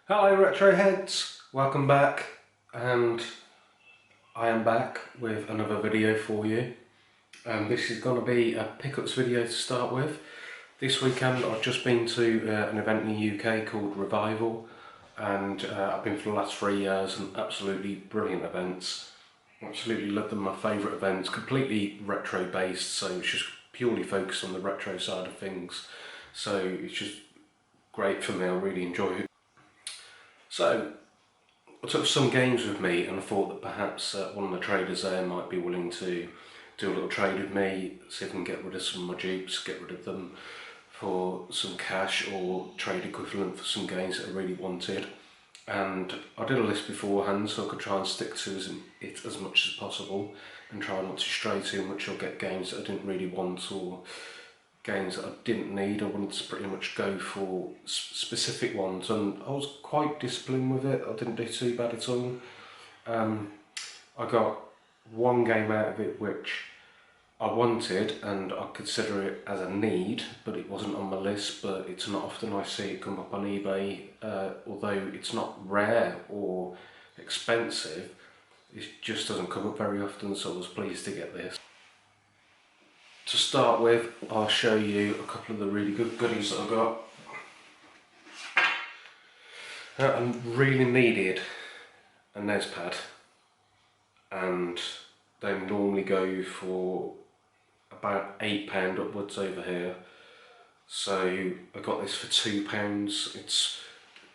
Hello retro heads, welcome back, and I am back with another video for you. This is going to be a pickups video to start with. This weekend I've just been to an event in the UK called Revival, and I've been for the last 3 years, and absolutely brilliant events. Absolutely love them, my favourite events, completely retro based, so it's just purely focused on the retro side of things. So it's just great for me, I really enjoy it. So I took some games with me and I thought that perhaps one of the traders there might be willing to do a little trade with me, see if I can get rid of some of my dupes, get rid of them for some cash or trade equivalent for some games that I really wanted. And I did a list beforehand so I could try and stick to it as much as possible and try not to stray too much or get games that I didn't really want or games that I didn't need. I wanted to pretty much go for specific ones, and I was quite disciplined with it. I didn't do too bad at all. I got one game out of it which I wanted and I consider it as a need, but it wasn't on my list. But it's not often I see it come up on eBay, although it's not rare or expensive, it just doesn't come up very often, so I was pleased to get this. To start with, I'll show you a couple of the really good goodies that I got. I really needed a Snes pad, and they normally go for about £8 upwards over here. So I got this for £2. It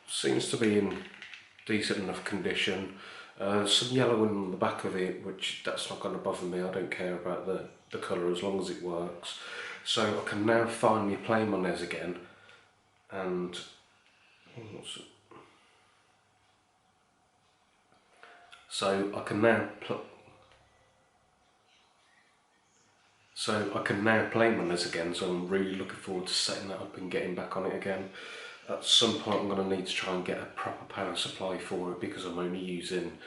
seems to be in decent enough condition. Some yellow on the back of it, which that's not going to bother me. I don't care about the colour as long as it works. So I can now finally play my Snes again, and so I can now play my Snes again. So I'm really looking forward to setting that up and getting back on it again. At some point I'm going to need to try and get a proper power supply for it, because I'm only using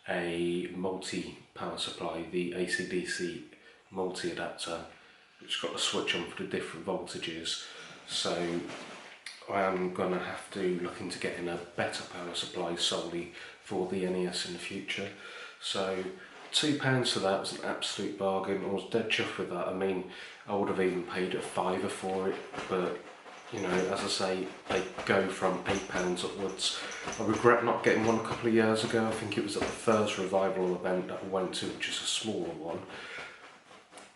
a multi-power supply, the AC/DC multi-adapter, which got a switch on for the different voltages. So I am going to have to look into getting a better power supply solely for the NES in the future. So £2 for that was an absolute bargain. I was dead chuffed with that. I mean, I would have even paid a £5 for it, but you know, as I say, they go from £8 upwards. I regret not getting one a couple of years ago. I think it was at the first Revival event that I went to, which is a smaller one.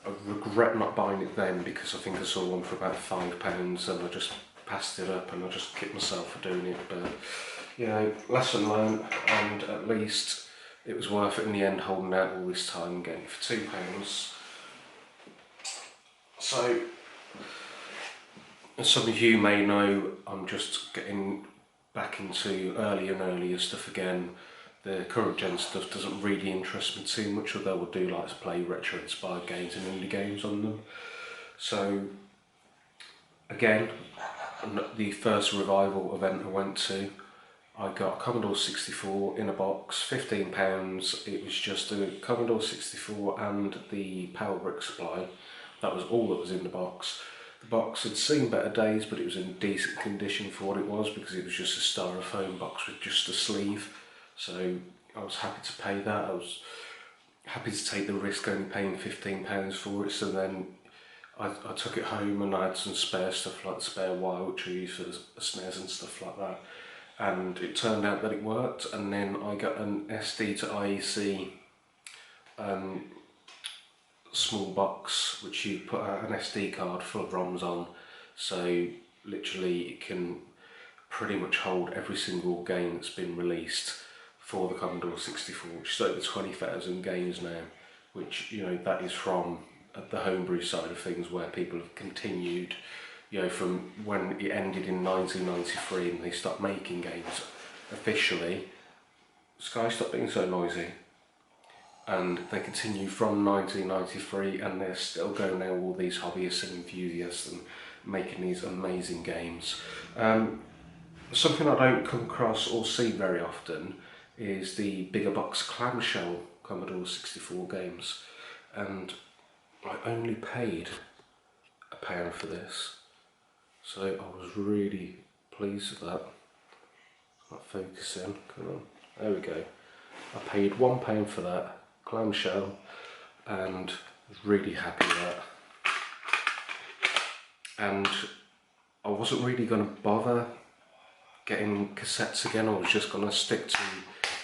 I regret not buying it then, because I think I saw one for about £5 and I just passed it up, and I just kicked myself for doing it. But you know, lesson learned, and at least it was worth it in the end, holding out all this time and getting it for £2. So, as some of you may know, I'm just getting back into earlier and earlier stuff again. The current gen stuff doesn't really interest me too much, although I do like to play retro inspired games and indie games on them. So again, the first Revival event I went to, I got a Commodore 64 in a box, £15. It was just a Commodore 64 and the power brick supply. That was all that was in the box. The box had seen better days, but it was in decent condition for what it was, because it was just a styrofoam box with just a sleeve. So I was happy to pay that. I was happy to take the risk only paying £15 for it. So then I took it home and I had some spare stuff, like the spare wire which I used for the Snes and stuff like that. And it turned out that it worked, and then I got an SD to IEC small box which you put an SD card full of ROMs on, so literally it can pretty much hold every single game that's been released for the Commodore 64, which is over 20,000 games now, which, you know, that is from the homebrew side of things, where people have continued, you know, from when it ended in 1993 and they stopped making games officially. Sky stopped being so noisy, and they continue from 1993, and they're still going now, all these hobbyists and enthusiasts, and making these amazing games. Something I don't come across or see very often is the bigger box clamshell Commodore 64 games, and I only paid £1 for this, so I was really pleased with that. Not focusing, come on, there we go. I paid £1 for that clamshell and was really happy with that. And I wasn't really going to bother getting cassettes again. I was just going to stick to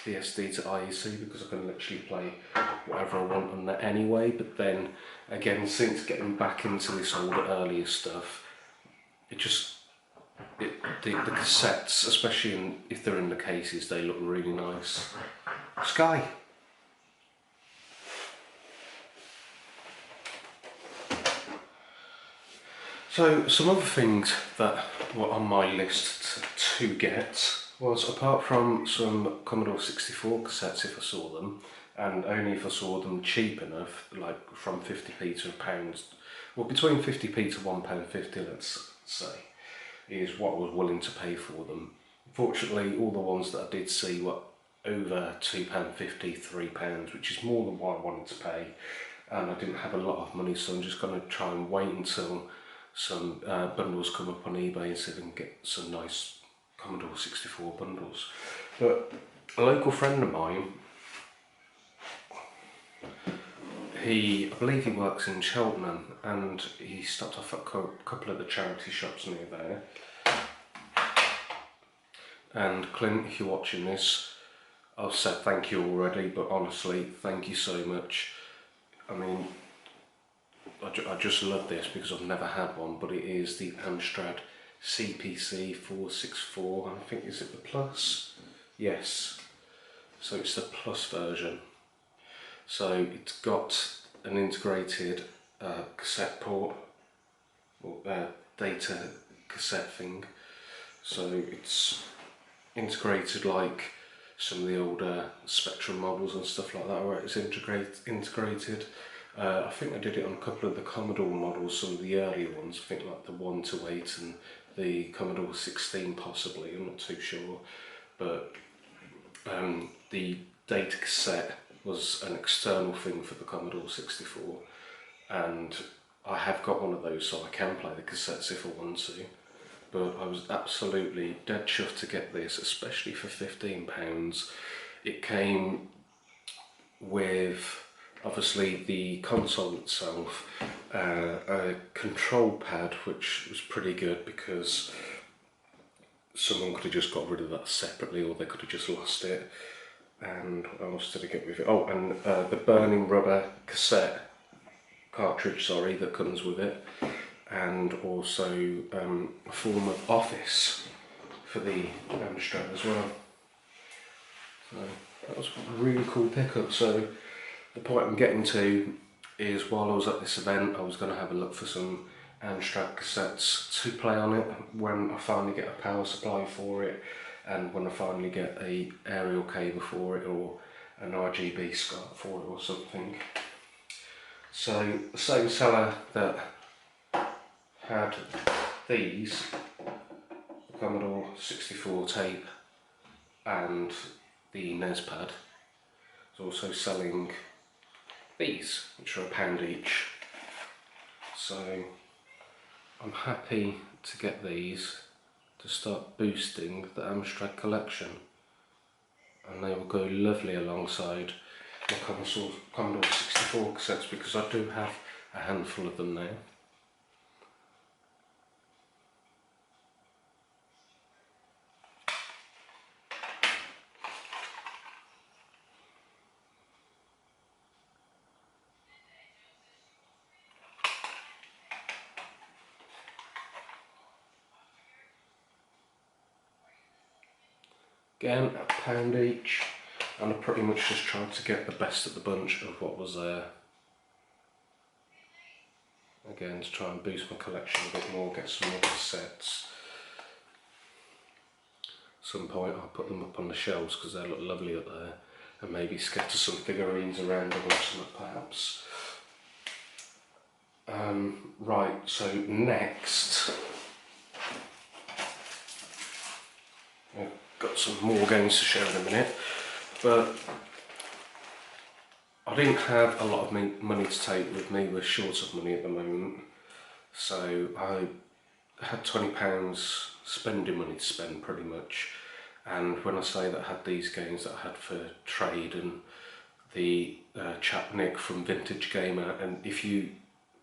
the SD to IEC because I can literally play whatever I want on that anyway. But then again, since getting back into this older, earlier stuff, the cassettes, especially if they're in the cases, they look really nice. Sky. So some other things that were on my list to get was, apart from some Commodore 64 cassettes if I saw them, and only if I saw them cheap enough, like from 50p to £1, well between 50p to £1.50 let's say, is what I was willing to pay for them. Fortunately, all the ones that I did see were over £2.50, £3, which is more than what I wanted to pay, and I didn't have a lot of money, so I'm just going to try and wait until some bundles come up on eBay and see if I can get some nice Commodore 64 bundles. But a local friend of mine, I believe he works in Cheltenham, and he stopped off at a couple of the charity shops near there. And Clint, if you're watching this, I've said thank you already, but honestly, thank you so much. I mean, I just love this because I've never had one, but it is the Amstrad CPC 464, I think, is it the Plus? Yes, so it's the Plus version. So it's got an integrated cassette port, or data cassette thing, so it's integrated like some of the older Spectrum models and stuff like that, where it's integrated. I think I did it on a couple of the Commodore models, some of the earlier ones, I think like the 128 and the Commodore 16 possibly, I'm not too sure. But the data cassette was an external thing for the Commodore 64, and I have got one of those so I can play the cassettes if I want to. But I was absolutely dead chuffed to get this, especially for £15. It came with, obviously, the console itself, a control pad, which was pretty good because someone could have just got rid of that separately, or they could have just lost it. And what else did I get with it? Oh, and the burning rubber cassette cartridge, sorry, that comes with it, and also a form of office for the Amstrad as well. So that was a really cool pickup. So the point I'm getting to is, while I was at this event, I was going to have a look for some Amstrad cassettes to play on it when I finally get a power supply for it, and when I finally get a aerial cable for it, or an RGB SCART for it or something. So the same seller that had these, the Commodore 64 tape and the NES pad, is also selling these, which are £1 each. So I'm happy to get these to start boosting the Amstrad collection, and they will go lovely alongside my Commodore 64 cassettes, because I do have a handful of them now. Again, £1 each, and I pretty much just tried to get the best of the bunch of what was there. Again, to try and boost my collection a bit more, get some more cassettes. At some point I'll put them up on the shelves because they look lovely up there, and maybe scatter some figurines around them or something perhaps. Right, so next, I've got some more games to show in a minute, but I didn't have a lot of money to take with me. We're short of money at the moment, so I had £20 spending money to spend pretty much, And when I say that I had these games that I had for trade, and the chap Nick from Vintage Gamer, and if you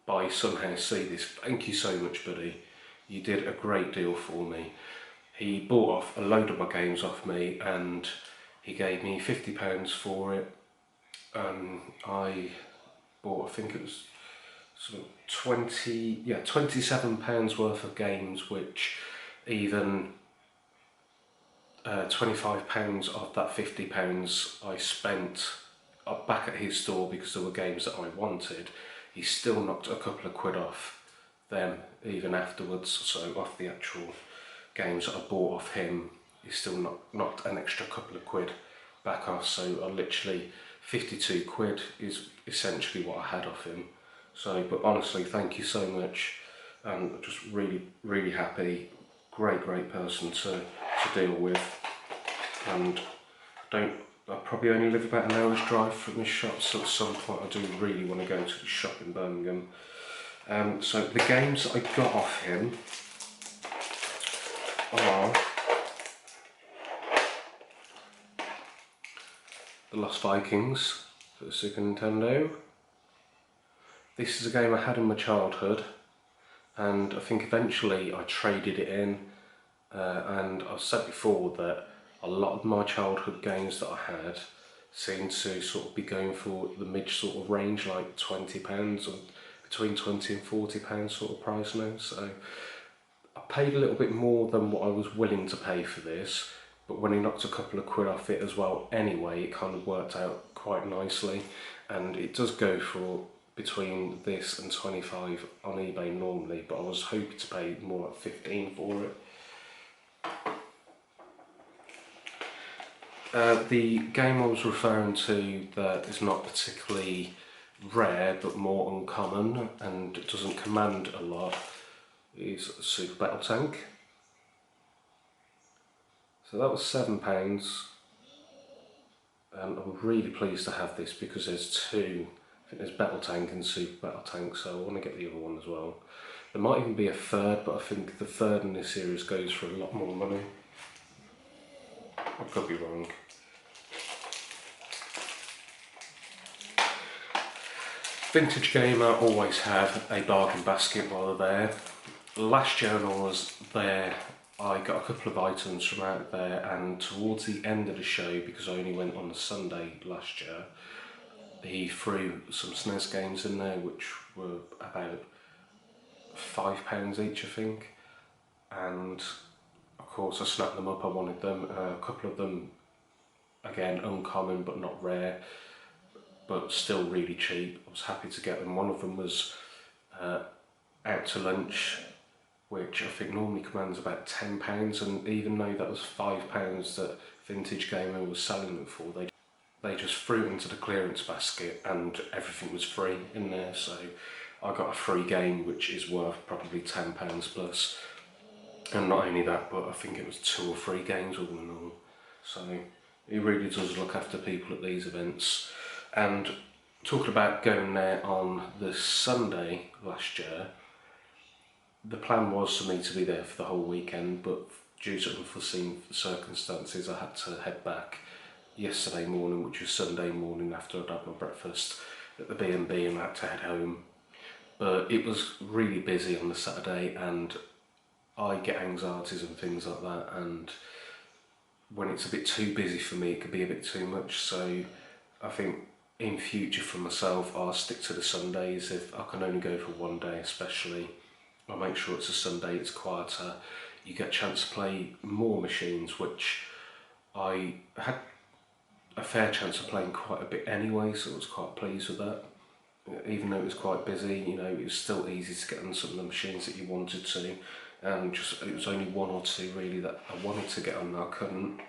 by somehow see this, thank you so much, buddy. You did a great deal for me. He bought off a load of my games off me and he gave me £50 for it. I bought, I think it was sort of £27 worth of games, which even £25 of that £50 I spent back at his store because there were games that I wanted. He still knocked a couple of quid off them even afterwards, so off the actual games that I bought off him, he still knocked an extra couple of quid back off, so I literally, 52 quid is essentially what I had off him. So, but honestly, thank you so much, and just really happy. Great person to deal with, and I probably only live about an hour's drive from this shop, so at some point I do really want to go to the shop in Birmingham. So the games that I got off him are The Lost Vikings for the Super Nintendo. This is a game I had in my childhood, and I think eventually I traded it in, and I've said before that a lot of my childhood games that I had seem to sort of be going for the mid sort of range, like £20 or between £20 and £40 sort of price now. So I paid a little bit more than what I was willing to pay for this, but when he knocked a couple of quid off it as well anyway, it kind of worked out quite nicely, and it does go for between this and 25 on eBay normally, but I was hoping to pay more like 15 for it. The game I was referring to that is not particularly rare but more uncommon and it doesn't command a lot is Super Battle Tank. So that was £7, and I'm really pleased to have this because there's two. I think there's Battle Tank and Super Battle Tank, so I want to get the other one as well. There might even be a third, but I think the third in this series goes for a lot more money. I could be wrong. Vintage Gamer always have a bargain basket while they're there. Last year when I was there, I got a couple of items from out there, and towards the end of the show, because I only went on the Sunday last year, he threw some Snes games in there which were about £5 each I think, and of course I snapped them up. I wanted them. A couple of them, again uncommon but not rare, but still really cheap. I was happy to get them. One of them was Out to Lunch, which I think normally commands about £10, and even though that was £5 that Vintage Gamer was selling them for, they just threw it into the clearance basket and everything was free in there, so I got a free game which is worth probably £10 plus. And not only that, but I think it was 2 or 3 games all in all. So he really does look after people at these events. And talking about going there on the Sunday last year, the plan was for me to be there for the whole weekend, but due to unforeseen circumstances I had to head back yesterday morning, which was Sunday morning after I'd had my breakfast at the B&B, and I had to head home. But it was really busy on the Saturday, and I get anxieties and things like that, and when it's a bit too busy for me it could be a bit too much. So I think in future for myself I'll stick to the Sundays. If I can only go for one day especially, I'll make sure it's a Sunday, it's quieter, you get a chance to play more machines, which I had a fair chance of playing quite a bit anyway, so I was quite pleased with that. Even though it was quite busy, you know, it was still easy to get on some of the machines that you wanted to, and just it was only 1 or 2 really that I wanted to get on and I couldn't.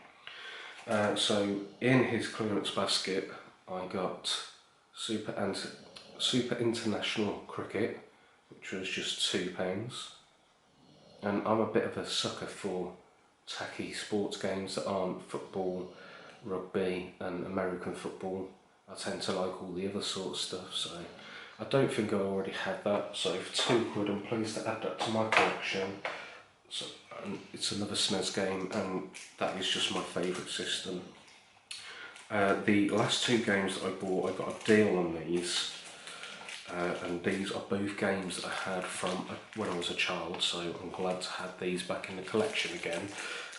So in his clearance basket I got Super International Cricket, which was just £2, and I'm a bit of a sucker for tacky sports games that aren't football, rugby and American football. I tend to like all the other sort of stuff, so I don't think I already had that, so for £2 I'm pleased to add that to my collection. So, and it's another Snes game, and that is just my favourite system. The last two games that I bought, I got a deal on these, and these are both games that I had from when I was a child, so I'm glad to have these back in the collection again.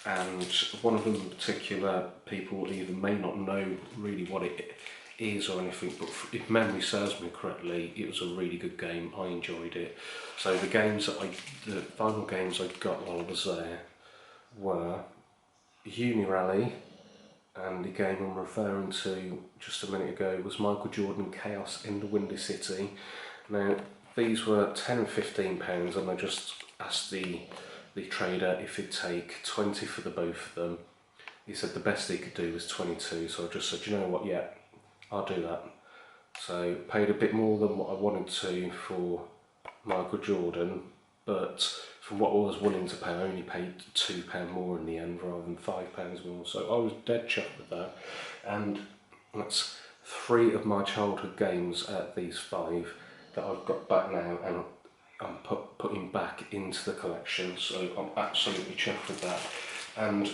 And one of them in particular, people either may not know really what it is or anything, but if memory serves me correctly, it was a really good game. I enjoyed it. So the final games I got while I was there were Uni Rally, and the game I'm referring to just a minute ago was Michael Jordan Chaos in the Windy City. Now these were £10 and £15, and I just asked the trader if he'd take 20 for the both of them. He said the best he could do was 22, so I just said, you know what, yeah, I'll do that. So paid a bit more than what I wanted to for Michael Jordan, but from what I was willing to pay, I only paid £2 more in the end rather than £5 more. So I was dead chuffed with that. And that's 3 of my childhood games at these 5 that I've got back now, and I'm putting back into the collection. So I'm absolutely chuffed with that. And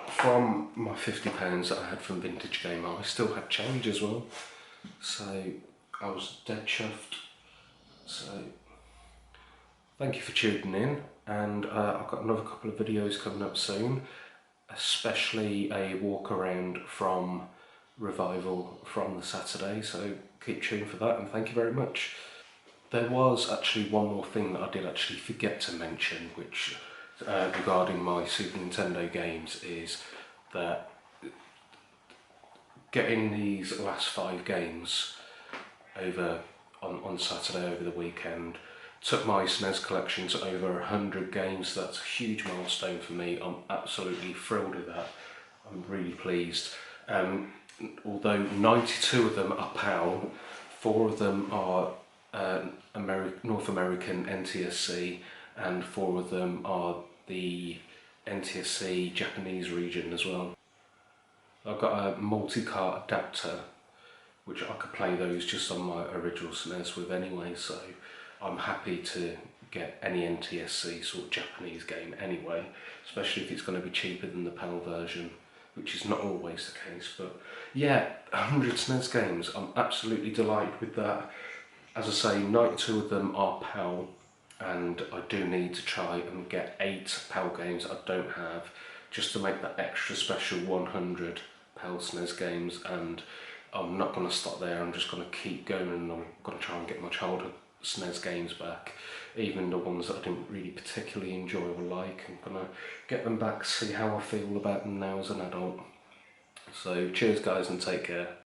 from my £50 that I had from Vintage Gamer, I still had change as well. So I was dead chuffed. So thank you for tuning in, and I've got another couple of videos coming up soon, especially a walk around from Revival from the Saturday, so keep tuned for that, and thank you very much. There was actually one more thing that I did actually forget to mention, which regarding my Super Nintendo games, is that getting these last 5 games over on Saturday over the weekend took my Snes collection to over 100 games. So that's a huge milestone for me. I'm absolutely thrilled with that. I'm really pleased. Although 92 of them are PAL, 4 of them are North American NTSC, and 4 of them are the NTSC Japanese region as well. I've got a multi-cart adapter, which I could play those just on my original Snes with anyway, so I'm happy to get any NTSC sort of Japanese game anyway, especially if it's going to be cheaper than the PAL version, which is not always the case. But yeah, 100 Snes games, I'm absolutely delighted with that. As I say, 92 of them are PAL, and I do need to try and get 8 PAL games I don't have, just to make that extra special 100 PAL Snes games. And I'm not going to stop there, I'm just going to keep going, and I'm going to try and get my childhood Snes games back, even the ones that I didn't really particularly enjoy or like. I'm going to get them back, see how I feel about them now as an adult. So cheers guys, and take care.